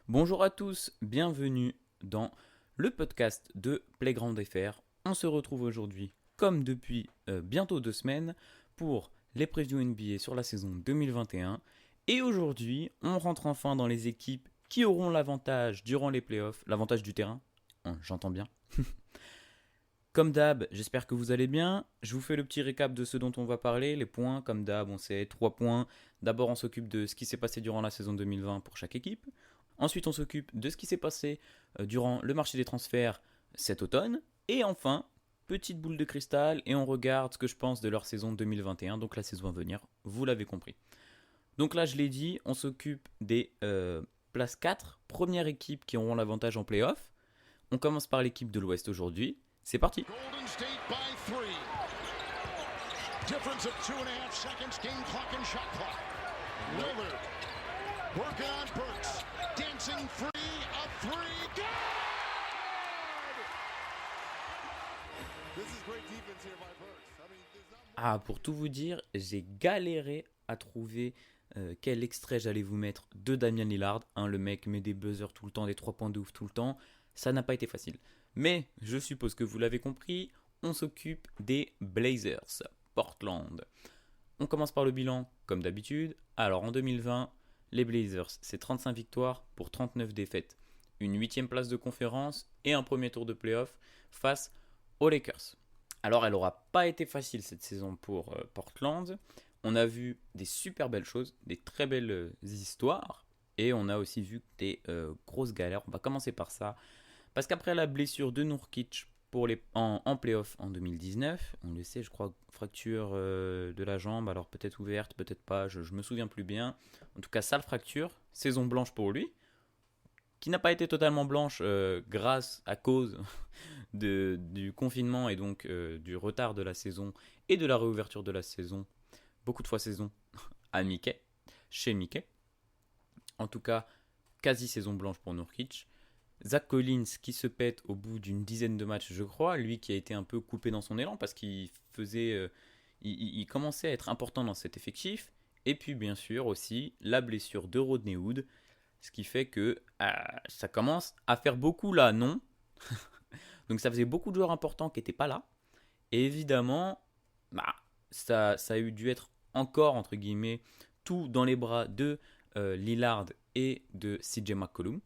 Bonjour à tous, bienvenue dans le podcast de Playground FR. On se retrouve aujourd'hui, comme depuis bientôt 2 semaines, pour les previews NBA sur la saison 2021. Et aujourd'hui, on rentre enfin dans les équipes qui auront l'avantage durant les playoffs, l'avantage du terrain, j'entends bien. Comme d'hab, j'espère que vous allez bien. Je vous fais le petit récap de ce dont on va parler. Les points, comme d'hab, on sait 3 points. D'abord, on s'occupe de ce qui s'est passé durant la saison 2020 pour chaque équipe. Ensuite, on s'occupe de ce qui s'est passé durant le marché des transferts cet automne. Et enfin, petite boule de cristal et on regarde ce que je pense de leur saison 2021, donc la saison à venir. Vous l'avez compris. Donc là, je l'ai dit, on s'occupe des places 4, première équipe qui auront l'avantage en playoff. On commence par l'équipe de l'Ouest aujourd'hui. C'est parti. Golden State by 3. Difference of 2.5 seconds, game clock and shot clock. Lillard, working on Burks, dancing free, a three, good! This is great defense here by Burks. Ah, pour tout vous dire, j'ai galéré à trouver quel extrait j'allais vous mettre de Damian Lillard. Le mec met des buzzers tout le temps, des 3 points de ouf tout le temps. Ça n'a pas été facile. Mais je suppose que vous l'avez compris, on s'occupe des Blazers, Portland. On commence par le bilan, comme d'habitude. Alors en 2020, les Blazers, c'est 35 victoires pour 39 défaites. Une 8e place de conférence et un premier tour de playoff face aux Lakers. Alors elle n'aura pas été facile cette saison pour Portland. On a vu des super belles choses, des très belles histoires. Et on a aussi vu des grosses galères. On va commencer par ça. Parce qu'après la blessure de Nurkic en playoff en 2019, on le sait, je crois, fracture de la jambe, alors peut-être ouverte, peut-être pas, je me souviens plus bien. En tout cas, sale fracture, saison blanche pour lui, qui n'a pas été totalement blanche grâce à cause du confinement et donc du retard de la saison et de la réouverture de la saison, beaucoup de fois saison, à Mickey, chez Mickey. En tout cas, quasi saison blanche pour Nurkic. Zach Collins qui se pète au bout d'une dizaine de matchs, je crois, lui qui a été un peu coupé dans son élan parce qu'il faisait, il commençait à être important dans cet effectif. Et puis bien sûr aussi la blessure de Rodney Hood, ce qui fait que ça commence à faire beaucoup là, non? Donc ça faisait beaucoup de joueurs importants qui n'étaient pas là. Et évidemment, bah, ça a eu dû être encore, entre guillemets, tout dans les bras de Lillard et de CJ McCollum.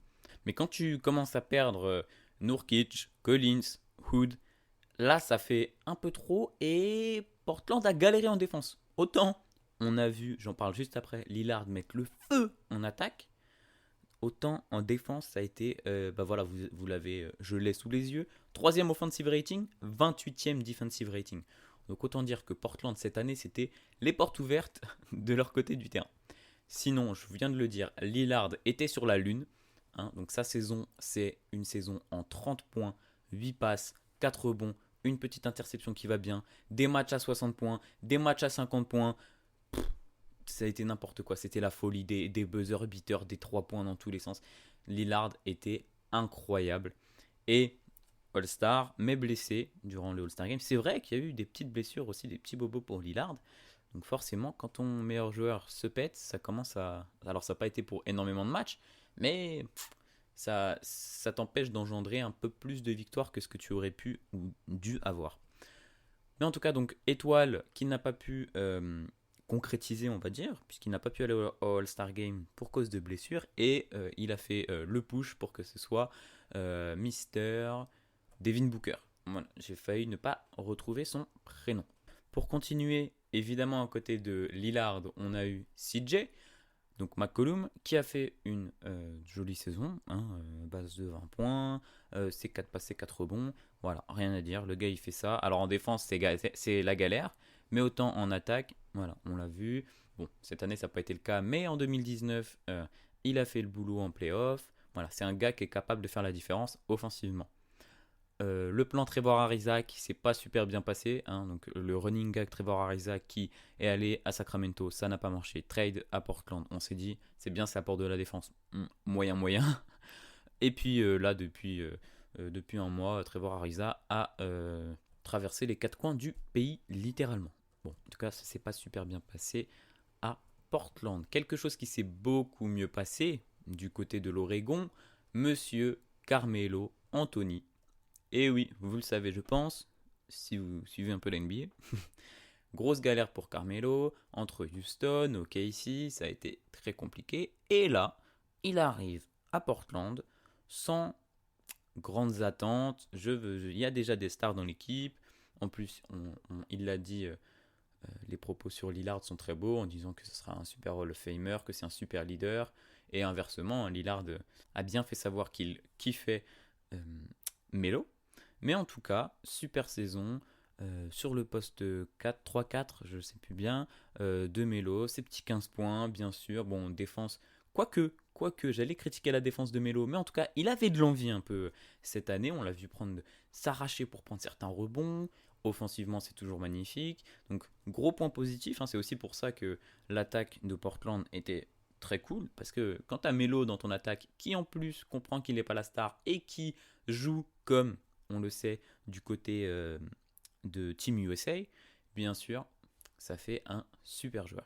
Mais quand tu commences à perdre Nurkic, Collins, Hood, là ça fait un peu trop et Portland a galéré en défense. Autant on a vu, j'en parle juste après, Lillard mettre le feu en attaque, autant en défense ça a été, bah voilà, vous l'avez, je l'ai sous les yeux, 3e offensive rating, 28e defensive rating. Donc autant dire que Portland cette année c'était les portes ouvertes de leur côté du terrain. Sinon, je viens de le dire, Lillard était sur la lune. Donc sa saison, c'est une saison en 30 points, 8 passes, 4 rebonds, une petite interception qui va bien, des matchs à 60 points, des matchs à 50 points. Ça a été n'importe quoi, c'était la folie, des buzzer beaters, des 3 points dans tous les sens. Lillard était incroyable. Et All-Star, mais blessé durant le All-Star Game. C'est vrai qu'il y a eu des petites blessures aussi, des petits bobos pour Lillard. Donc forcément, quand ton meilleur joueur se pète, ça commence à... Alors ça n'a pas été pour énormément de matchs, mais ça t'empêche d'engendrer un peu plus de victoires que ce que tu aurais pu ou dû avoir. Mais en tout cas, donc étoile qui n'a pas pu concrétiser, on va dire, puisqu'il n'a pas pu aller au All-Star Game pour cause de blessure, et il a fait le push pour que ce soit Mister Devin Booker. Voilà, j'ai failli ne pas retrouver son prénom. Pour continuer, évidemment, à côté de Lillard, on a eu CJ, donc McCollum, qui a fait une jolie saison, base de 20 points, c'est 4 passés, 4 rebonds, voilà, rien à dire, le gars il fait ça. Alors en défense, c'est la galère, mais autant en attaque, voilà, on l'a vu. Bon, cette année ça n'a pas été le cas, mais en 2019, il a fait le boulot en playoff. Voilà, c'est un gars qui est capable de faire la différence offensivement. Le plan Trevor Ariza qui s'est pas super bien passé, donc le running gag Trevor Ariza qui est allé à Sacramento, ça n'a pas marché. Trade à Portland, on s'est dit c'est bien, ça apporte de la défense, moyen. Et puis là depuis un mois, Trevor Ariza a traversé les 4 coins du pays littéralement. Bon, en tout cas ça s'est pas super bien passé à Portland. Quelque chose qui s'est beaucoup mieux passé, du côté de l'Oregon, Monsieur Carmelo Anthony. Et oui, vous le savez je pense, si vous suivez un peu l'NBA. Grosse galère pour Carmelo, entre Houston, OKC, ça a été très compliqué. Et là, il arrive à Portland sans grandes attentes. Il y a déjà des stars dans l'équipe. En plus, il l'a dit, les propos sur Lillard sont très beaux en disant que ce sera un super Hall of Famer, que c'est un super leader. Et inversement, Lillard a bien fait savoir qu'il kiffait Melo. Mais en tout cas, super saison. Sur le poste 4, 3-4, je ne sais plus bien, de Melo, ses petits 15 points, bien sûr. Bon, défense, quoique, j'allais critiquer la défense de Melo, mais en tout cas, il avait de l'envie un peu cette année. On l'a vu s'arracher pour prendre certains rebonds. Offensivement, c'est toujours magnifique. Donc, gros point positif. C'est aussi pour ça que l'attaque de Portland était très cool. Parce que quand tu as Melo dans ton attaque, qui en plus comprend qu'il n'est pas la star et qui joue comme, on le sait, du côté de Team USA, bien sûr, ça fait un super joueur.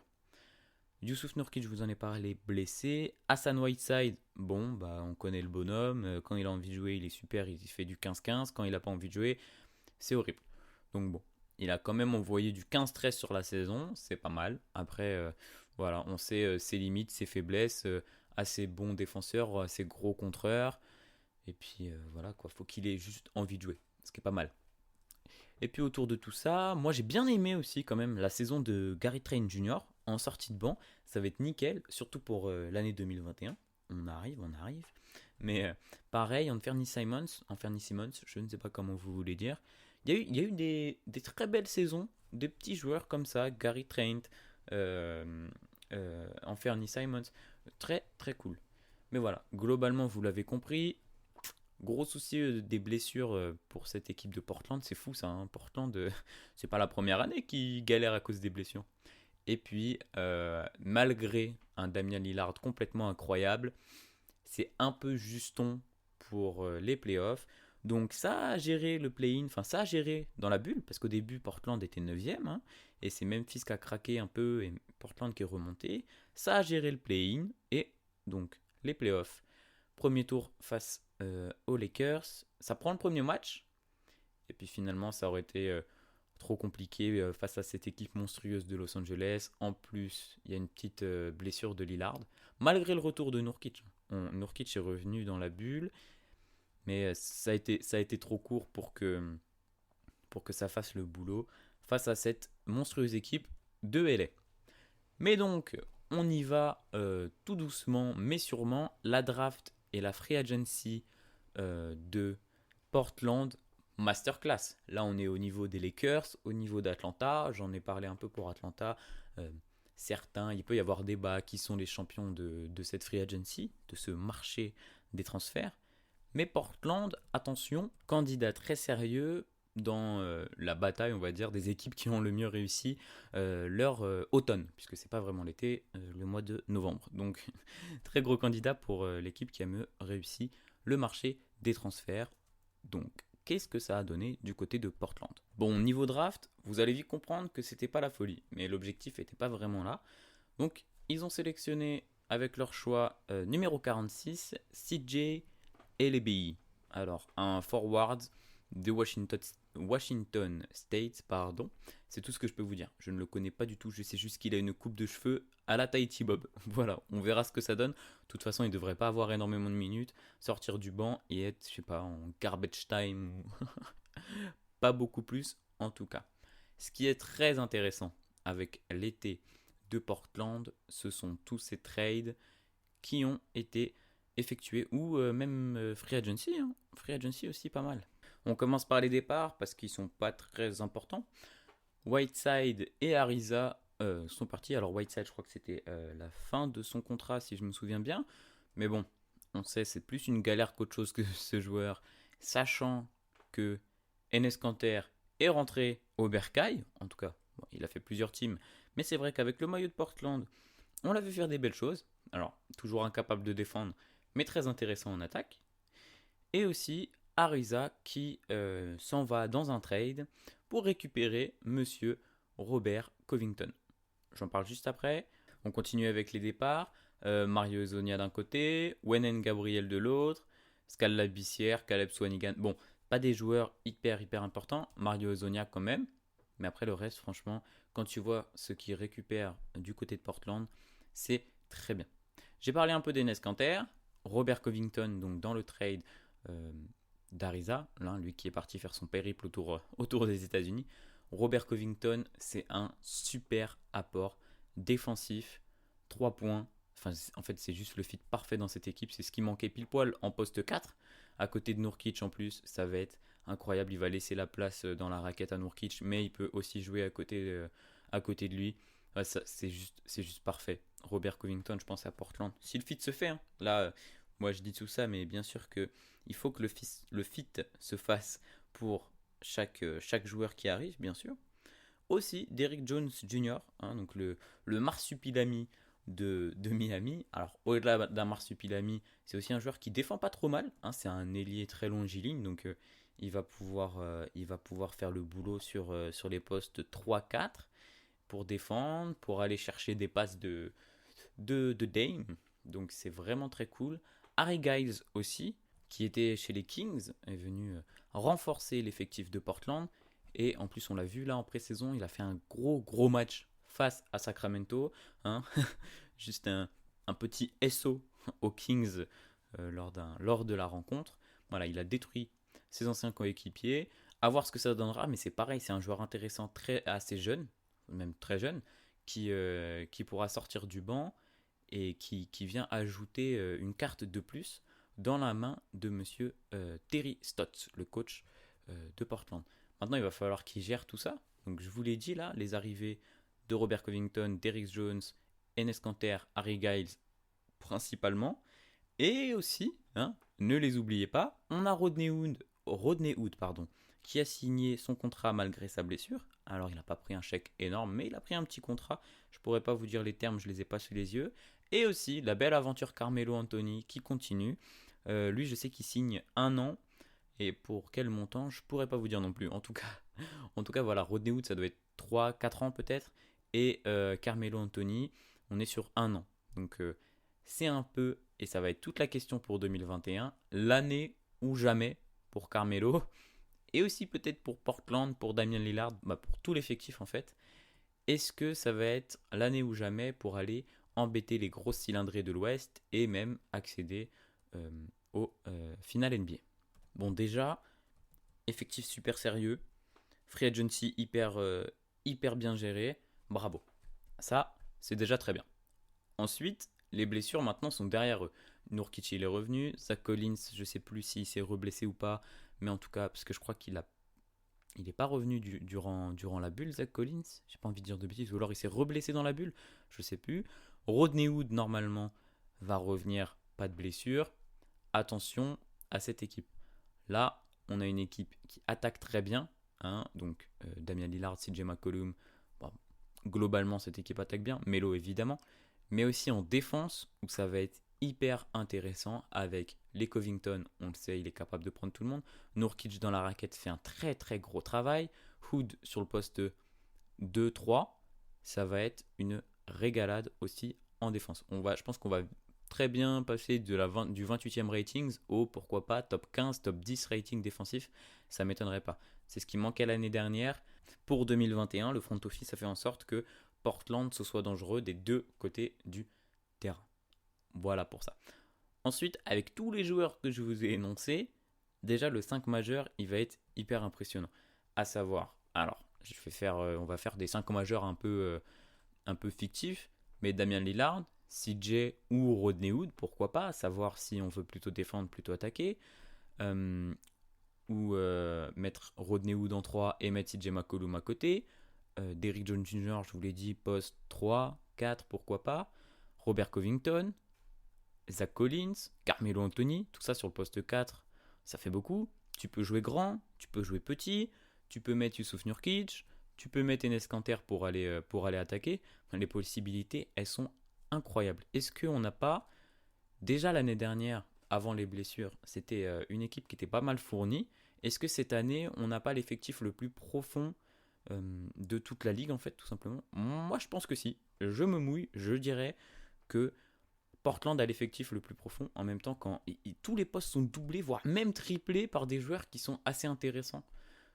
Youssouf Nurkic, je vous en ai parlé, blessé. Hassan Whiteside, bon, on connaît le bonhomme. Quand il a envie de jouer, il est super, il fait du 15-15. Quand il n'a pas envie de jouer, c'est horrible. Donc bon, il a quand même envoyé du 15-13 sur la saison, c'est pas mal. Après, voilà, on sait ses limites, ses faiblesses, assez bon défenseur, assez gros contreur. Et puis voilà, quoi, faut qu'il ait juste envie de jouer, ce qui est pas mal. Et puis autour de tout ça, moi j'ai bien aimé aussi quand même la saison de Gary Trent Jr. en sortie de banc. Ça va être nickel, surtout pour l'année 2021. On arrive. Mais pareil, Anthony Simons, je ne sais pas comment vous voulez dire. Il y a eu des très belles saisons, des petits joueurs comme ça, Gary Trent, Anthony Simons, très très cool. Mais voilà, globalement vous l'avez compris, gros souci des blessures pour cette équipe de Portland, c'est fou ça. Portland, c'est pas la première année qui galère à cause des blessures. Et puis, malgré un Damian Lillard complètement incroyable, c'est un peu juston pour les playoffs. Donc ça a géré le play-in, ça a géré dans la bulle, parce qu'au début Portland était 9ème, et c'est Memphis qui a craqué un peu, et Portland qui est remonté. Ça a géré le play-in, et donc les playoffs. Premier tour face aux Lakers, ça prend le premier match, et puis finalement ça aurait été trop compliqué face à cette équipe monstrueuse de Los Angeles. En plus, il y a une petite blessure de Lillard, malgré le retour de Nurkic. Nurkic est revenu dans la bulle, mais ça a été trop court pour que ça fasse le boulot face à cette monstrueuse équipe de LA. Mais donc, on y va tout doucement, mais sûrement. La draft et la free agency de Portland, masterclass. Là, on est au niveau des Lakers, au niveau d'Atlanta. J'en ai parlé un peu pour Atlanta. Certains, il peut y avoir débat qui sont les champions de cette free agency, de ce marché des transferts. Mais Portland, attention, candidat très sérieux dans la bataille, on va dire, des équipes qui ont le mieux réussi leur automne, puisque c'est pas vraiment l'été, le mois de novembre. Donc, très gros candidat pour l'équipe qui a mieux réussi le marché des transferts. Donc, qu'est-ce que ça a donné du côté de Portland? Bon, niveau draft, vous allez vite comprendre que c'était pas la folie, mais l'objectif n'était pas vraiment là. Donc, ils ont sélectionné avec leur choix numéro 46, CJ LBI. Alors, un forward de Washington State, pardon. C'est tout ce que je peux vous dire. Je ne le connais pas du tout. Je sais juste qu'il a une coupe de cheveux à la Tahiti Bob. Voilà, on verra ce que ça donne. De toute façon, il ne devrait pas avoir énormément de minutes, sortir du banc et être, je sais pas, en garbage time ou pas beaucoup plus en tout cas. Ce qui est très intéressant avec l'été de Portland, ce sont tous ces trades qui ont été effectués ou même free agency. Free agency aussi pas mal. On commence par les départs parce qu'ils sont pas très importants. Whiteside et Ariza sont partis. Alors Whiteside, je crois que c'était la fin de son contrat si je me souviens bien. Mais bon, on sait c'est plus une galère qu'autre chose que ce joueur. Sachant que Enes Kanter est rentré au Bercail. En tout cas, bon, il a fait plusieurs teams. Mais c'est vrai qu'avec le maillot de Portland, on l'a vu faire des belles choses. Alors, toujours incapable de défendre, mais très intéressant en attaque. Et aussi Ariza qui s'en va dans un trade pour récupérer Monsieur Robert Covington. J'en parle juste après. On continue avec les départs. Mario Zonia d'un côté, Wenen Gabriel de l'autre, Scala Bissière, Caleb Swanigan. Bon, pas des joueurs hyper importants. Mario Zonia quand même. Mais après le reste, franchement, quand tu vois ce qu'ils récupèrent du côté de Portland, c'est très bien. J'ai parlé un peu d'Enes Kanter, Robert Covington, donc dans le trade euh, d'Ariza, là, lui qui est parti faire son périple autour des États-Unis. Robert Covington, c'est un super apport défensif, 3 points. Enfin, en fait, c'est juste le fit parfait dans cette équipe. C'est ce qui manquait pile poil en poste 4. À côté de Nurkic en plus, ça va être incroyable. Il va laisser la place dans la raquette à Nurkic, mais il peut aussi jouer à côté de lui. Ouais, c'est juste parfait. Robert Covington, je pense à Portland. Si le fit se fait, hein. Là, moi je dis tout ça, mais bien sûr que il faut que le fit se fasse pour chaque joueur qui arrive, bien sûr. Aussi, Derrick Jones Jr., hein, donc le marsupilami de Miami. Alors, au-delà d'un marsupilami, c'est aussi un joueur qui défend pas trop mal. Hein, c'est un ailier très longiligne, donc il va pouvoir faire le boulot sur les postes 3-4 pour défendre, pour aller chercher des passes de Dame. Donc, c'est vraiment très cool. Harry Giles aussi, qui était chez les Kings, est venu renforcer l'effectif de Portland. Et en plus, on l'a vu là en pré-saison, il a fait un gros match face à Sacramento. Hein. Juste un petit SO aux Kings lors de la rencontre. Voilà, il a détruit ses anciens coéquipiers. À voir ce que ça donnera, mais c'est pareil, c'est un joueur intéressant, assez jeune, même très jeune, qui pourra sortir du banc et qui vient ajouter une carte de plus dans la main de monsieur Terry Stotts, le coach de Portland. Maintenant, il va falloir qu'il gère tout ça. Donc, je vous l'ai dit là, les arrivées de Robert Covington, Derrick Jones, Enes Kanter, Harry Giles principalement. Et aussi, hein, ne les oubliez pas, on a Rodney Hood qui a signé son contrat malgré sa blessure. Alors, il n'a pas pris un chèque énorme, mais il a pris un petit contrat. Je ne pourrais pas vous dire les termes, je ne les ai pas sous les yeux. Et aussi, la belle aventure Carmelo Anthony qui continue. Lui, je sais qu'il signe 1 an. Et pour quel montant, je pourrais pas vous dire non plus. En tout cas voilà, Rodney Hood, ça doit être 3-4 ans peut-être. Et Carmelo Anthony, on est sur 1 an. Donc c'est un peu, et ça va être toute la question pour 2021, l'année ou jamais pour Carmelo. Et aussi peut-être pour Portland, pour Damian Lillard, pour tout l'effectif en fait. Est-ce que ça va être l'année ou jamais pour aller embêter les grosses cylindrées de l'Ouest et même accéder au final NBA? Bon, déjà, effectif super sérieux, free agency hyper bien géré, bravo. Ça, c'est déjà très bien. Ensuite, les blessures maintenant sont derrière eux. Nurkic il est revenu, Zach Collins, je sais plus s'il s'est reblessé ou pas, mais en tout cas, parce que je crois il n'est pas revenu durant la bulle, Zach Collins. J'ai pas envie de dire de bêtises, ou alors il s'est reblessé dans la bulle, je sais plus. Rodney Hood, normalement, va revenir, pas de blessure. Attention à cette équipe. Là, on a une équipe qui attaque très bien. Hein, donc, Damian Lillard, CJ McCollum. Bon, globalement, cette équipe attaque bien. Melo, évidemment. Mais aussi en défense, où ça va être hyper intéressant avec les Covington. On le sait, il est capable de prendre tout le monde. Nurkic dans la raquette fait un très gros travail. Hood sur le poste 2-3. Ça va être une régalade aussi en défense. Je pense qu'on va très bien passer du 28e ratings au pourquoi pas top 15, top 10 rating défensif, ça m'étonnerait pas. C'est ce qui manquait l'année dernière. Pour 2021, le front office a fait en sorte que Portland se soit dangereux des deux côtés du terrain. Voilà pour ça. Ensuite, avec tous les joueurs que je vous ai énoncés, déjà le 5 majeur, il va être hyper impressionnant. À savoir, alors, on va faire des 5 majeurs un peu fictifs, mais Damian Lillard, CJ ou Rodney Hood, pourquoi pas, à savoir si on veut plutôt défendre, plutôt attaquer, ou mettre Rodney Hood en 3 et mettre CJ McCollum à côté, Derrick Jones Jr., je vous l'ai dit, poste 3, 4, pourquoi pas, Robert Covington, Zach Collins, Carmelo Anthony, tout ça sur le poste 4, ça fait beaucoup. Tu peux jouer grand, tu peux jouer petit, tu peux mettre Yusuf Nurkic, tu peux mettre Enes Kanter pour aller attaquer. Enfin, les possibilités, elles sont incroyables. Est-ce qu'on n'a pas, déjà l'année dernière, avant les blessures, c'était une équipe qui était pas mal fournie. Est-ce que cette année, on n'a pas l'effectif le plus profond de toute la ligue, en fait, tout simplement? Moi, je pense que si. Je me mouille, je dirais que Portland a l'effectif le plus profond en même temps quand tous les postes sont doublés, voire même triplés par des joueurs qui sont assez intéressants.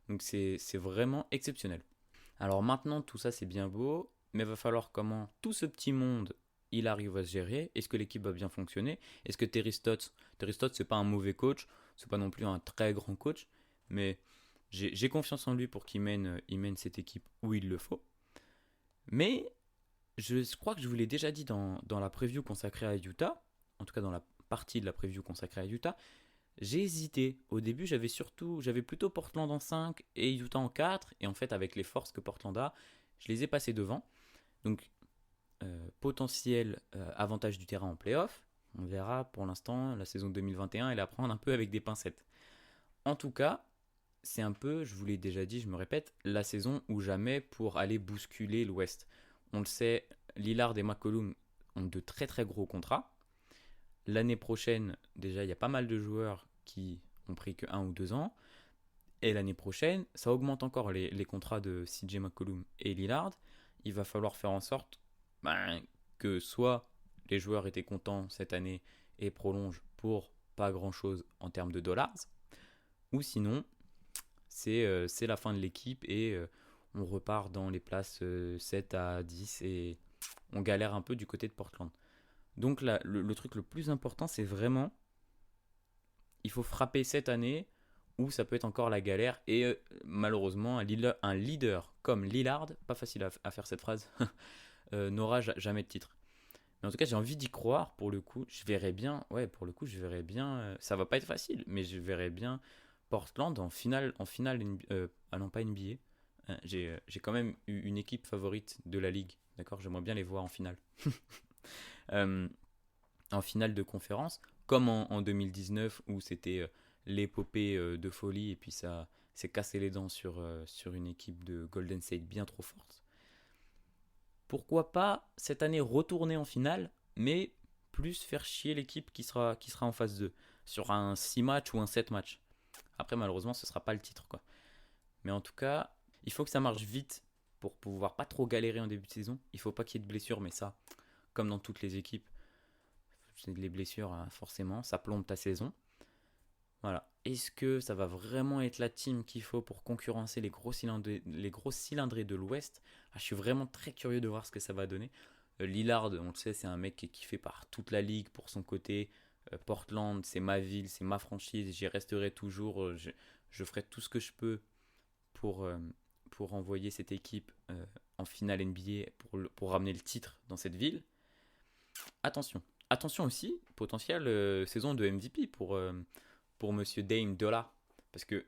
Donc c'est vraiment exceptionnel. Alors maintenant, tout ça c'est bien beau, mais il va falloir comment tout ce petit monde il arrive à se gérer. Est-ce que l'équipe va bien fonctionner? Est-ce que Terry Stotts c'est pas un mauvais coach, c'est pas non plus un très grand coach, mais j'ai confiance en lui pour qu'il mène cette équipe où il le faut. Mais je crois que je vous l'ai déjà dit dans la preview consacrée à Utah, en tout cas dans la partie de la preview consacrée à Utah, j'ai hésité. Au début, j'avais plutôt Portland en 5 et Utah en 4. Et en fait, avec les forces que Portland a, je les ai passés devant. Donc, potentiel avantage du terrain en playoff. On verra pour l'instant, la saison 2021, elle est à prendre un peu avec des pincettes. En tout cas, c'est un peu, je vous l'ai déjà dit, je me répète, la saison ou jamais pour aller bousculer l'Ouest. On le sait, Lillard et McCollum ont de très très gros contrats. L'année prochaine, déjà, il y a pas mal de joueurs qui ont pris que 1 ou 2 ans. Et l'année prochaine, ça augmente encore les contrats de CJ McCollum et Lillard. Il va falloir faire en sorte que soit les joueurs étaient contents cette année et prolongent pour pas grand-chose en termes de dollars, ou sinon, c'est la fin de l'équipe et on repart dans les places 7 à 10 et on galère un peu du côté de Portland. Donc là, le truc le plus important, c'est vraiment, il faut frapper cette année où ça peut être encore la galère. Et malheureusement, un leader comme Lillard, pas facile à faire cette phrase, n'aura jamais de titre. Mais en tout cas, j'ai envie d'y croire. Pour le coup, je verrais bien, ça va pas être facile, mais je verrais bien Portland en finale, non pas NBA. J'ai quand même eu une équipe favorite de la ligue, d'accord. J'aimerais bien les voir en finale. En finale de conférence, comme en 2019 où c'était l'épopée de folie et puis ça s'est cassé les dents sur une équipe de Golden State bien trop forte. Pourquoi pas cette année retourner en finale, mais plus faire chier l'équipe qui sera en phase 2 sur un 6 matchs ou un 7 matchs. Après malheureusement ce sera pas le titre quoi. Mais en tout cas, il faut que ça marche vite pour pouvoir pas trop galérer en début de saison. Il faut pas qu'il y ait de blessures, mais ça, comme dans toutes les équipes, les blessures, forcément, ça plombe ta saison. Voilà. Est-ce que ça va vraiment être la team qu'il faut pour concurrencer les gros cylindrés de l'Ouest? Je suis vraiment très curieux de voir ce que ça va donner. Lillard, on le sait, c'est un mec qui est kiffé par toute la ligue pour son côté. Portland, c'est ma ville, c'est ma franchise, j'y resterai toujours. Je ferai tout ce que je peux pour envoyer cette équipe en finale NBA pour ramener le titre dans cette ville. Attention aussi, potentielle saison de MVP pour Monsieur Dame Dollar. Parce que,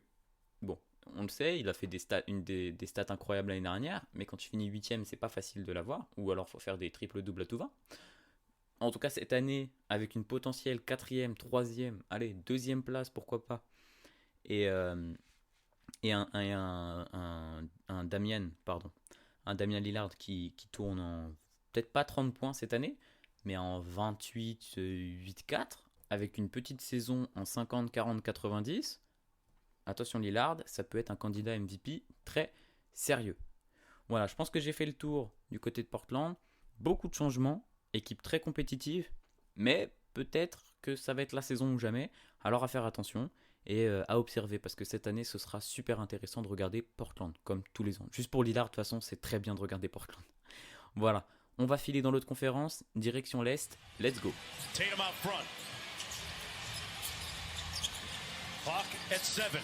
bon, on le sait, il a fait des stats incroyables l'année dernière, mais quand tu finis 8ème, c'est pas facile de l'avoir, ou alors il faut faire des triples-doubles à tout va. En tout cas, cette année, avec une potentielle 4ème, 3ème, allez, 2ème place, pourquoi pas, et un Damian Lillard qui tourne en peut-être pas 30 points cette année, mais en 28, 8-4, avec une petite saison en 50, 40, 90, attention Lillard, ça peut être un candidat MVP très sérieux. Voilà, je pense que j'ai fait le tour du côté de Portland. Beaucoup de changements, équipe très compétitive, mais peut-être que ça va être la saison ou jamais. Alors à faire attention et à observer, parce que cette année, ce sera super intéressant de regarder Portland, comme tous les ans. Juste pour Lillard, de toute façon, c'est très bien de regarder Portland. Voilà, on va filer dans l'autre conférence, direction l'Est, let's go. Tatum out front. Clock at 7.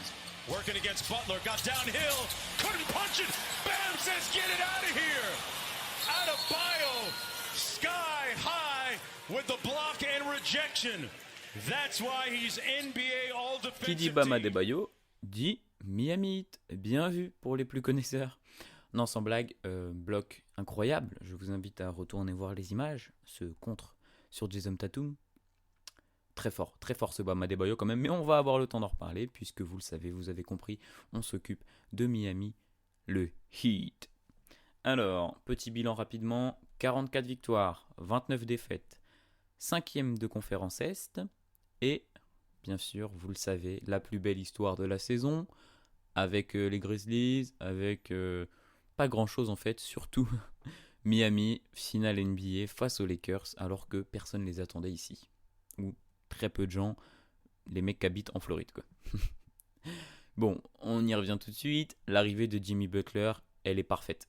Working against Butler, got downhill, couldn't punch it. Bam says get it out of here. Adebayo, sky high with the block and rejection. That's why he's NBA All Defensive. Qui dit Bam Adebayo dit Miami Heat. Bien vu pour les plus connaisseurs. Non, sans blague, bloc incroyable. Je vous invite à retourner voir les images. Ce contre sur Jason Tatum. Très fort ce Bam Adebayo quand même. Mais on va avoir le temps d'en reparler puisque vous le savez, vous avez compris, on s'occupe de Miami, le Heat. Alors, petit bilan rapidement. 44 victoires, 29 défaites. 5e de conférence Est. Et, bien sûr, vous le savez, la plus belle histoire de la saison. Avec les Grizzlies, avec... pas grand chose en fait, surtout Miami, finale NBA face aux Lakers, alors que personne ne les attendait ici. Ou très peu de gens, les mecs qui habitent en Floride, quoi. Bon, on y revient tout de suite. L'arrivée de Jimmy Butler, elle est parfaite.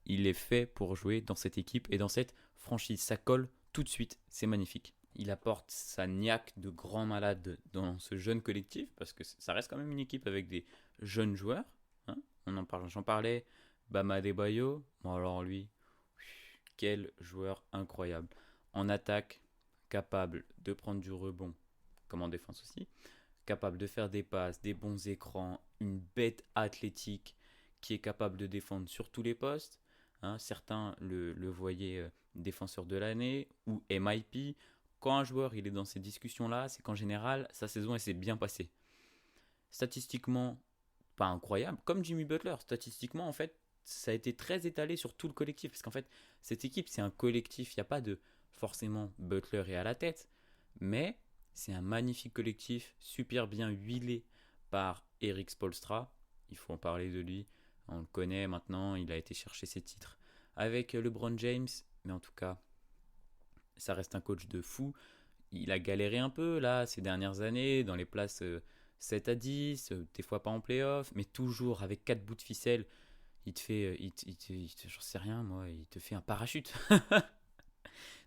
Il est fait pour jouer dans cette équipe et dans cette franchise. Ça colle tout de suite, c'est magnifique. Il apporte sa niaque de grand malade dans ce jeune collectif, parce que ça reste quand même une équipe avec des jeunes joueurs. Hein. J'en parlais, Bam Adebayo, bon alors lui, quel joueur incroyable. En attaque, capable de prendre du rebond, comme en défense aussi, capable de faire des passes, des bons écrans, une bête athlétique qui est capable de défendre sur tous les postes. Hein, certains le voyaient défenseur de l'année ou MIP. Quand un joueur il est dans ces discussions-là, c'est qu'en général, sa saison elle s'est bien passée. Statistiquement, pas incroyable, comme Jimmy Butler. Statistiquement, en fait, ça a été très étalé sur tout le collectif. Parce qu'en fait, cette équipe, c'est un collectif. Il n'y a pas de forcément Butler est à la tête. Mais c'est un magnifique collectif, super bien huilé par Eric Spoelstra. Il faut en parler de lui. On le connaît maintenant, il a été chercher ses titres avec LeBron James. Mais en tout cas, ça reste un coach de fou. Il a galéré un peu là ces dernières années dans les places 7 à 10, des fois pas en playoff, mais toujours avec 4 bouts de ficelle. Il te fait, j'en sais rien moi, il te fait un parachute.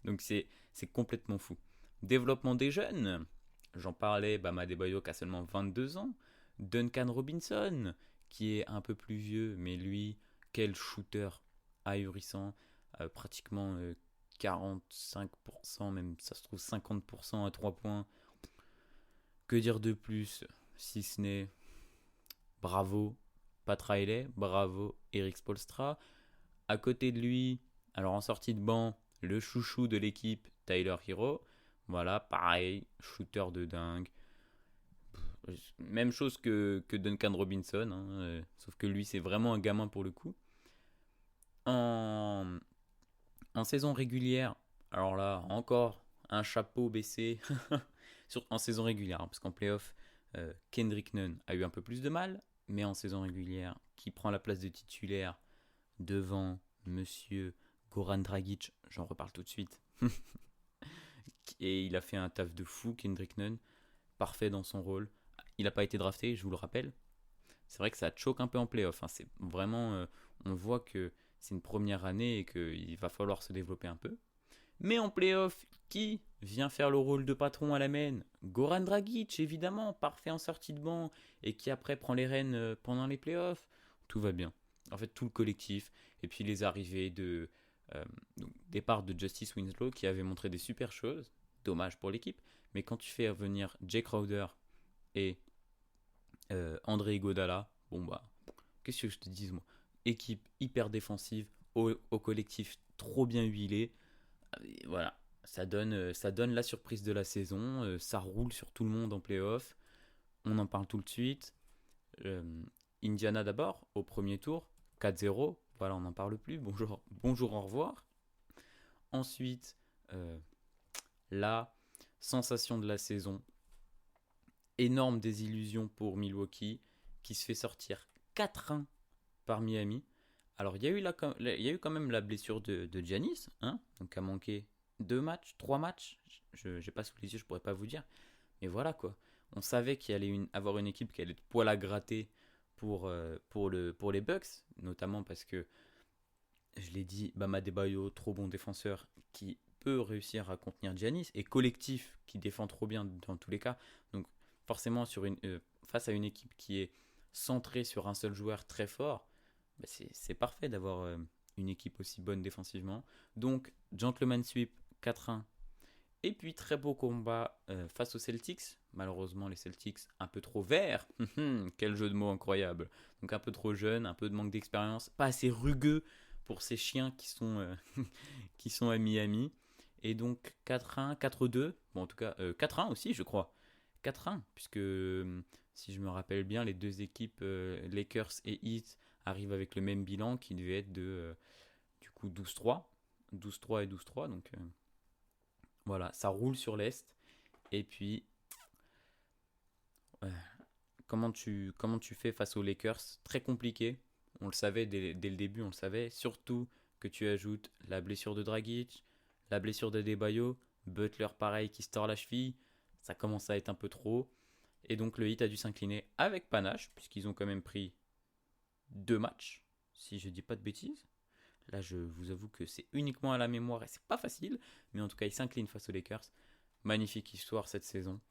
Donc c'est complètement fou. Développement des jeunes, j'en parlais, Bam Adebayo qui a seulement 22 ans, Duncan Robinson qui est un peu plus vieux, mais lui, quel shooter ahurissant, pratiquement 45%, même ça se trouve 50% à 3 points. Que dire de plus, si ce n'est bravo Pat Riley, bravo Eric Spoelstra. À côté de lui, alors en sortie de banc, le chouchou de l'équipe, Tyler Hero. Voilà, pareil, shooter de dingue. Même chose que Duncan Robinson, hein, sauf que lui, c'est vraiment un gamin pour le coup. En, en saison régulière, alors là, encore un chapeau baissé en saison régulière, hein, parce qu'en playoff, Kendrick Nunn a eu un peu plus de mal, mais en saison régulière, qui prend la place de titulaire devant Monsieur Goran Dragic, j'en reparle tout de suite. Et il a fait un taf de fou, Kendrick Nunn, parfait dans son rôle. Il n'a pas été drafté, je vous le rappelle. C'est vrai que ça choque un peu en playoff. Hein. C'est vraiment, on voit que c'est une première année et qu'il va falloir se développer un peu. Mais en playoff, qui vient faire le rôle de patron à la main? Goran Dragic, évidemment, parfait en sortie de banc et qui après prend les rênes pendant les playoffs. Tout va bien. En fait, tout le collectif et puis les arrivées de départ de Justice Winslow qui avait montré des super choses. Dommage pour l'équipe. Mais quand tu fais venir Jay Crowder et André Iguodala, bon bah, qu'est-ce que je te dise moi? Équipe hyper défensive, au collectif trop bien huilé. Voilà, ça donne la surprise de la saison. Ça roule sur tout le monde en playoff. On en parle tout de suite. Euh, Indiana d'abord, au premier tour, 4-0. Voilà, on n'en parle plus. Bonjour, bonjour, au revoir. Ensuite, la sensation de la saison. Énorme désillusion pour Milwaukee, qui se fait sortir 4-1 par Miami. Alors, il y a eu quand même la blessure de Giannis, hein, donc a manqué 2 matchs, 3 matchs. Je n'ai pas sous les yeux, je pourrais pas vous dire. Mais voilà quoi. On savait qu'il allait avoir une équipe qui allait être poil à gratter pour les Bucks, notamment parce que, je l'ai dit, Bam Adebayo, trop bon défenseur, qui peut réussir à contenir Giannis, et collectif, qui défend trop bien dans tous les cas. Donc forcément, face à une équipe qui est centrée sur un seul joueur très fort, bah c'est parfait d'avoir une équipe aussi bonne défensivement. Donc, gentleman sweep 4-1. Et puis, très beau combat face aux Celtics. Malheureusement, les Celtics un peu trop verts. Quel jeu de mots incroyable. Donc, un peu trop jeune, un peu de manque d'expérience. Pas assez rugueux pour ces chiens qui sont à Miami. Et donc, 4-1, 4-2. Bon, en tout cas, 4-1 aussi, je crois. 4-1, puisque si je me rappelle bien, les deux équipes, Lakers et Heat, arrivent avec le même bilan qui devait être de du coup 12-3. 12-3 et 12-3, donc voilà, ça roule sur l'Est. Et puis, comment tu fais face aux Lakers? Très compliqué. On le savait dès le début, on le savait. Surtout que tu ajoutes la blessure de Dragic, la blessure d'Adebayo, Butler pareil qui se tord la cheville, ça commence à être un peu trop. Et donc le Heat a dû s'incliner avec panache, puisqu'ils ont quand même pris 2 matchs, si je dis pas de bêtises. Là, je vous avoue que c'est uniquement à la mémoire et c'est pas facile, mais en tout cas, ils s'inclinent face aux Lakers. Magnifique histoire cette saison.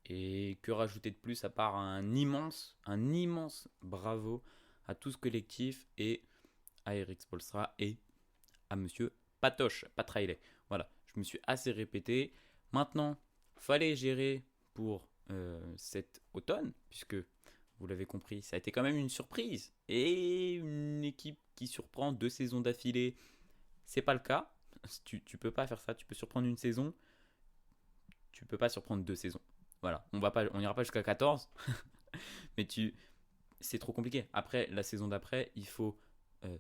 Et que rajouter de plus à part un immense bravo à tout ce collectif et à Eric Spoelstra et à monsieur Patoche, Pat Riley. Voilà, je me suis assez répété. Maintenant, fallait gérer pour cet automne, puisque vous l'avez compris, ça a été quand même une surprise. Et une équipe qui surprend 2 saisons d'affilée, c'est pas le cas. Tu peux pas faire ça, tu peux surprendre une saison, tu peux pas surprendre 2 saisons. Voilà, on n'ira pas jusqu'à 14, mais c'est trop compliqué. Après, la saison d'après, il faut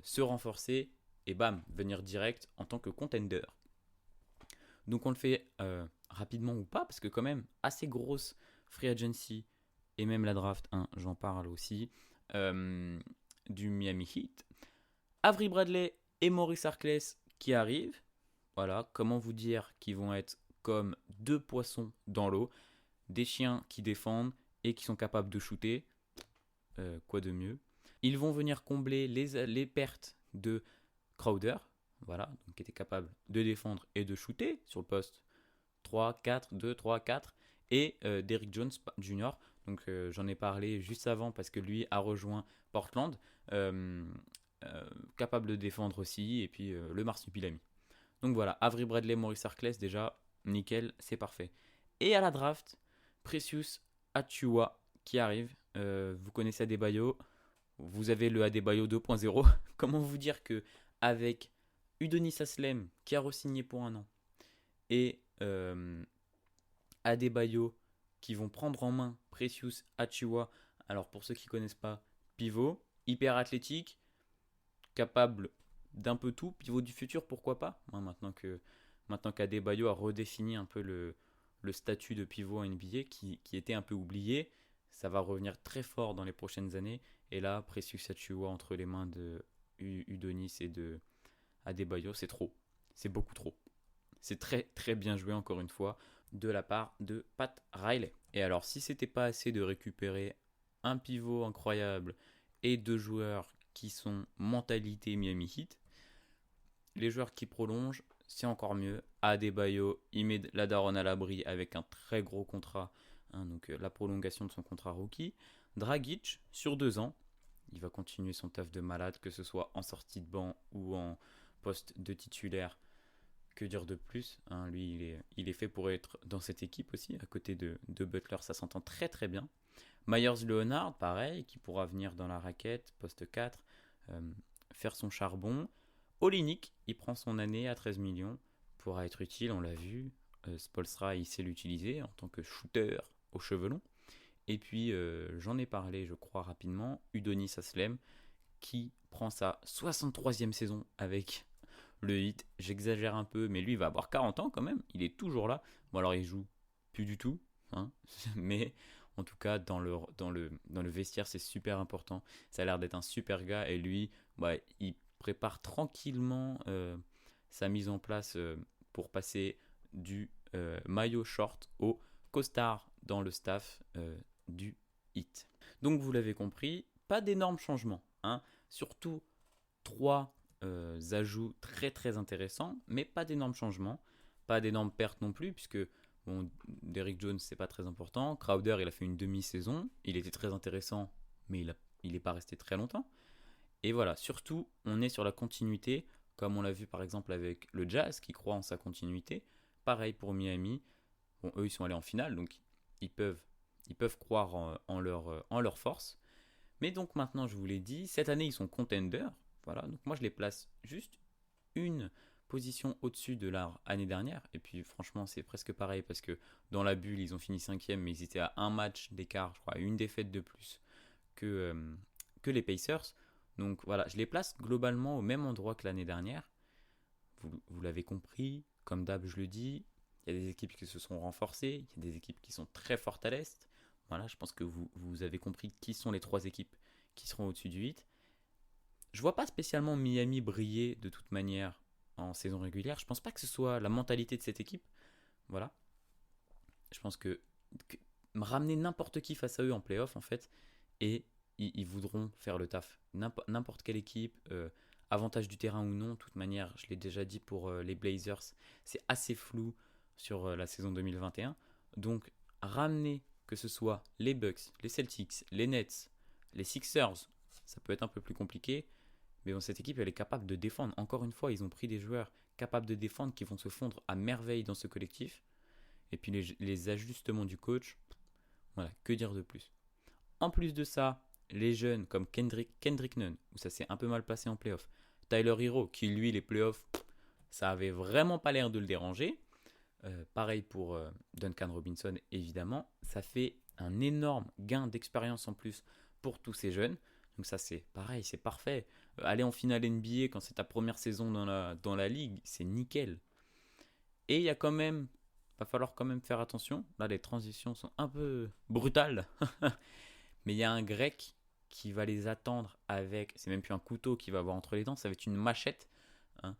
se renforcer et bam, venir direct en tant que contender. Donc on le fait rapidement ou pas, parce que quand même, assez grosse free agency, et même la draft, hein, j'en parle aussi, du Miami Heat. Avery Bradley et Maurice Harkless qui arrivent. Voilà, comment vous dire qu'ils vont être comme 2 poissons dans l'eau, des chiens qui défendent et qui sont capables de shooter. Quoi de mieux? Ils vont venir combler les pertes de Crowder, voilà, donc qui était capable de défendre et de shooter sur le poste 3, 4, 2, 3, 4, et Derrick Jones Jr., donc j'en ai parlé juste avant parce que lui a rejoint Portland, capable de défendre aussi, et puis le marsupilami. Donc voilà, Avery Bradley, Maurice Harkless, déjà, nickel, c'est parfait. Et à la draft, Precious Achiuwa qui arrive, vous connaissez Adebayo, vous avez le Adebayo 2.0. Comment vous dire que avec Udonis Haslem qui a re-signé pour 1 an et Adebayo qui vont prendre en main Precious Achiuwa. Alors pour ceux qui ne connaissent pas, pivot, hyper athlétique, capable d'un peu tout, pivot du futur, pourquoi pas, maintenant qu'Adebayo a redéfini un peu le statut de pivot en NBA qui était un peu oublié, ça va revenir très fort dans les prochaines années. Et là, Precious Achiuwa entre les mains de Udonis et de Adebayo, c'est trop. C'est beaucoup trop. C'est très très bien joué encore une fois de la part de Pat Riley. Et alors si c'était pas assez de récupérer un pivot incroyable et 2 joueurs qui sont mentalité Miami Heat, les joueurs qui prolongent, c'est encore mieux. Adebayo, il met la daronne à l'abri avec un très gros contrat, hein, donc la prolongation de son contrat rookie. Dragic, sur 2 ans, il va continuer son taf de malade, que ce soit en sortie de banc ou en poste de titulaire. Que dire de plus, hein, lui il est fait pour être dans cette équipe aussi, à côté de Butler, ça s'entend très très bien. Myers Leonard, pareil, qui pourra venir dans la raquette, poste 4, faire son charbon. Olynyk, il prend son année à 13 millions, pourra être utile, on l'a vu. Spoelstra, il sait l'utiliser en tant que shooter aux cheveux longs. Et puis, j'en ai parlé, je crois, rapidement, Udonis Haslem, qui prend sa 63e saison avec le Heat. J'exagère un peu, mais lui, il va avoir 40 ans quand même, il est toujours là. Bon, alors, il joue plus du tout, hein, mais en tout cas, dans le vestiaire, c'est super important. Ça a l'air d'être un super gars, et lui, il prépare tranquillement sa mise en place pour passer du maillot short au costard dans le staff du Heat. Donc vous l'avez compris, pas d'énormes changements, hein. Surtout 3 ajouts très très intéressants, mais pas d'énormes changements, pas d'énormes pertes non plus, puisque bon, Derrick Jones c'est pas très important, Crowder il a fait une demi-saison, il était très intéressant, mais il n'est pas resté très longtemps. Et voilà, surtout, on est sur la continuité, comme on l'a vu par exemple avec le Jazz qui croit en sa continuité. Pareil pour Miami. Bon, eux, ils sont allés en finale, donc ils peuvent croire en leur force. Mais donc maintenant, je vous l'ai dit, cette année, ils sont contenders. Voilà, donc moi, je les place juste une position au-dessus de leur année dernière. Et puis, franchement, c'est presque pareil parce que dans la bulle, ils ont fini 5e, mais ils étaient à un match d'écart, je crois, à une défaite de plus que les Pacers. Donc voilà, je les place globalement au même endroit que l'année dernière. Vous l'avez compris, comme d'hab je le dis, il y a des équipes qui se sont renforcées, il y a des équipes qui sont très fortes à l'Est. Voilà, je pense que vous avez compris qui sont les 3 équipes qui seront au-dessus du 8. Je vois pas spécialement Miami briller de toute manière en saison régulière. Je pense pas que ce soit la mentalité de cette équipe. Voilà. Je pense que ramener n'importe qui face à eux en playoff, en fait, et ils voudront faire le taf. N'importe quelle équipe, avantage du terrain ou non, de toute manière, je l'ai déjà dit pour les Blazers, c'est assez flou sur la saison 2021. Donc, ramener que ce soit les Bucks, les Celtics, les Nets, les Sixers, ça peut être un peu plus compliqué. Mais bon, cette équipe, elle est capable de défendre. Encore une fois, ils ont pris des joueurs capables de défendre qui vont se fondre à merveille dans ce collectif. Et puis les ajustements du coach, voilà, que dire de plus. En plus de ça, les jeunes comme Kendrick Nunn, où ça s'est un peu mal passé en playoff. Tyler Hero, qui lui, les playoffs, ça avait vraiment pas l'air de le déranger. Pareil pour Duncan Robinson, évidemment. Ça fait un énorme gain d'expérience en plus pour tous ces jeunes. Donc ça, c'est pareil, c'est parfait. Aller en finale NBA quand c'est ta première saison dans la ligue, c'est nickel. Et il y a quand même, va falloir quand même faire attention. Là, les transitions sont un peu brutales. Mais il y a un grec qui va les attendre avec, c'est même plus un couteau qu'il va avoir entre les dents, ça va être une machette. Hein.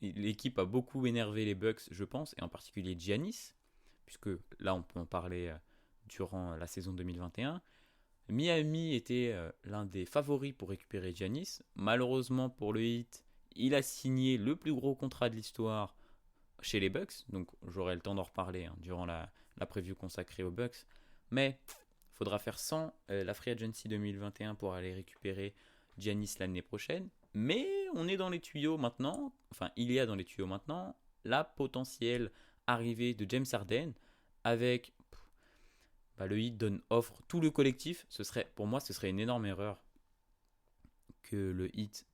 L'équipe a beaucoup énervé les Bucks, je pense, et en particulier Giannis, puisque là on peut en parler durant la saison 2021. Miami était l'un des favoris pour récupérer Giannis. Malheureusement pour le Heat, il a signé le plus gros contrat de l'histoire chez les Bucks, donc j'aurai le temps d'en reparler durant la preview consacrée aux Bucks. Mais il faudra faire sans la Free Agency 2021 pour aller récupérer Giannis l'année prochaine. Mais on est dans les tuyaux maintenant, enfin il y a dans les tuyaux maintenant la potentielle arrivée de James Harden avec le Heat offre tout le collectif. Pour moi, ce serait une énorme erreur que le Heat.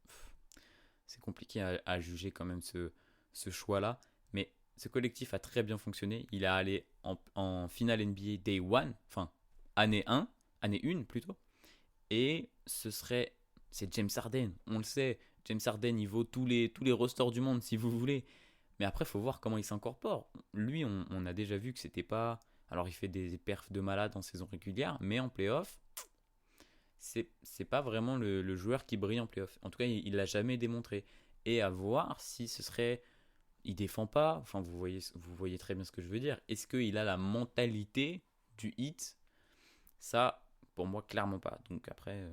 C'est compliqué à juger quand même ce choix-là. Mais ce collectif a très bien fonctionné. Il a allé en finale NBA Day 1, enfin année 1 plutôt. Et c'est James Harden, on le sait. James Harden, il vaut tous les rosters du monde si vous voulez. Mais après, il faut voir comment il s'incorpore. Lui, on a déjà vu que c'était pas. Alors, il fait des perfs de malade en saison régulière, mais en playoff, c'est pas vraiment le joueur qui brille en playoff. En tout cas, il l'a jamais démontré. Et à voir si ce serait. Il défend pas. Enfin, vous voyez très bien ce que je veux dire. Est-ce qu'il a la mentalité du hit? Ça, pour moi, clairement pas. Donc après,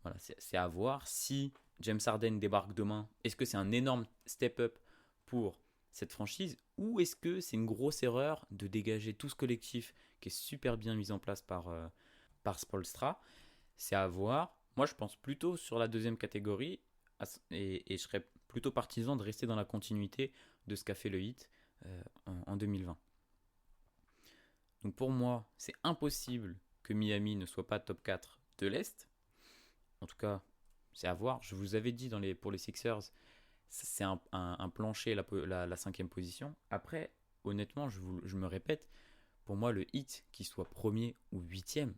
voilà, c'est à voir. Si James Harden débarque demain, est-ce que c'est un énorme step-up pour cette franchise ou est-ce que c'est une grosse erreur de dégager tout ce collectif qui est super bien mis en place par Spoelstra? C'est à voir. Moi, je pense plutôt sur la deuxième catégorie et je serais plutôt partisan de rester dans la continuité de ce qu'a fait le Heat en 2020. Donc pour moi, c'est impossible que Miami ne soit pas top 4 de l'Est. En tout cas, c'est à voir. Je vous avais dit pour les Sixers, c'est un plancher la cinquième position. Après, honnêtement, je me répète, pour moi, le Heat, qu'il soit premier ou huitième,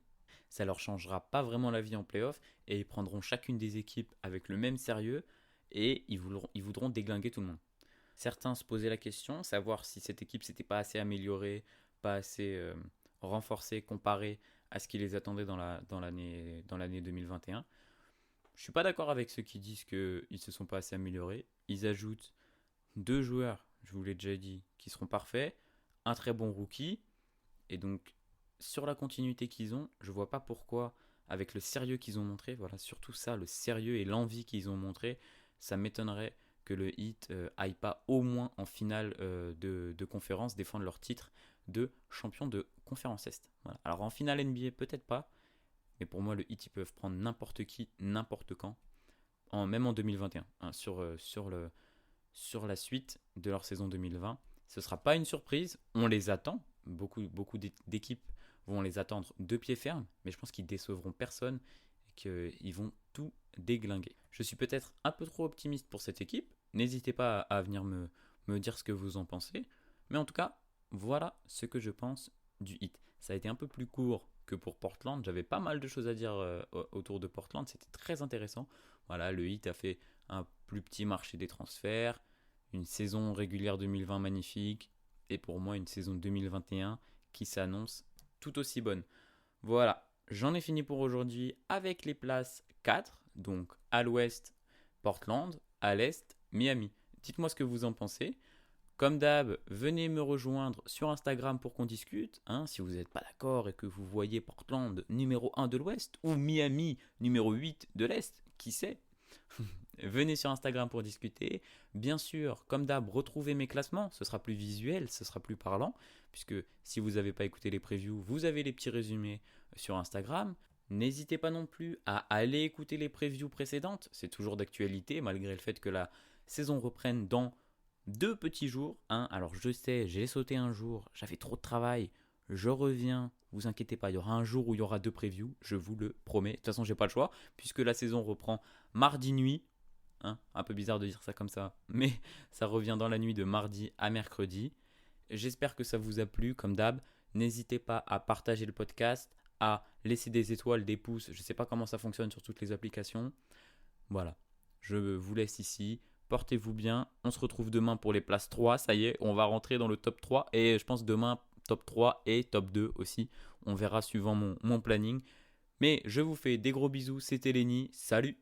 ça leur changera pas vraiment la vie en playoff et ils prendront chacune des équipes avec le même sérieux et ils voudront déglinguer tout le monde. Certains se posaient la question, savoir si cette équipe s'était pas assez améliorée, pas assez renforcée comparée à ce qui les attendait dans l'année 2021. Je suis pas d'accord avec ceux qui disent qu'ils se sont pas assez améliorés. Ils ajoutent deux joueurs, je vous l'ai déjà dit, qui seront parfaits, un très bon rookie, et donc sur la continuité qu'ils ont, je vois pas pourquoi, avec le sérieux qu'ils ont montré, voilà, surtout ça, le sérieux et l'envie qu'ils ont montré, ça m'étonnerait que le Heat aille pas au moins en finale de conférence défendre leur titre de champion de conférence Est. Voilà. Alors en finale NBA, peut-être pas, mais pour moi, le Heat, ils peuvent prendre n'importe qui, n'importe quand, même en 2021, hein, sur la suite de leur saison 2020. Ce ne sera pas une surprise, on les attend. Beaucoup d'équipes vont les attendre de pied ferme, mais je pense qu'ils décevront personne et qu'ils vont tout déglinguer. Je suis peut-être un peu trop optimiste pour cette équipe. N'hésitez pas à venir me dire ce que vous en pensez. Mais en tout cas, voilà ce que je pense du Heat. Ça a été un peu plus court que pour Portland. J'avais pas mal de choses à dire autour de Portland. C'était très intéressant. Voilà, le Heat a fait un plus petit marché des transferts, une saison régulière 2020 magnifique, et pour moi une saison 2021 qui s'annonce tout aussi bonne. Voilà, j'en ai fini pour aujourd'hui avec les places 4 Donc à l'ouest, Portland, à l'est, Miami. Dites-moi ce que vous en pensez. Comme d'hab, venez me rejoindre sur Instagram pour qu'on discute. Si vous n'êtes pas d'accord et que vous voyez Portland numéro 1 de l'ouest ou Miami numéro 8 de l'est, qui sait. Venez sur Instagram pour discuter. Bien sûr, comme d'hab, retrouvez mes classements. Ce sera plus visuel, ce sera plus parlant. Puisque si vous n'avez pas écouté les previews, vous avez les petits résumés sur Instagram. N'hésitez pas non plus à aller écouter les previews précédentes. C'est toujours d'actualité malgré le fait que la saison reprenne dans 2 petits jours. Alors je sais, j'ai sauté un jour, j'avais trop de travail. Je reviens, vous inquiétez pas, il y aura un jour où il y aura 2 previews, je vous le promets. De toute façon, j'ai pas le choix puisque la saison reprend mardi nuit. Un peu bizarre de dire ça comme ça, mais ça revient dans la nuit de mardi à mercredi. J'espère que ça vous a plu, comme d'hab. N'hésitez pas à partager le podcast, à laisser des étoiles, des pouces. Je ne sais pas comment ça fonctionne sur toutes les applications. Voilà, je vous laisse ici. Portez-vous bien. On se retrouve demain pour les places 3. Ça y est, on va rentrer dans le top 3. Et je pense demain, top 3 et top 2 aussi. On verra suivant mon planning. Mais je vous fais des gros bisous. C'était Lenny. Salut!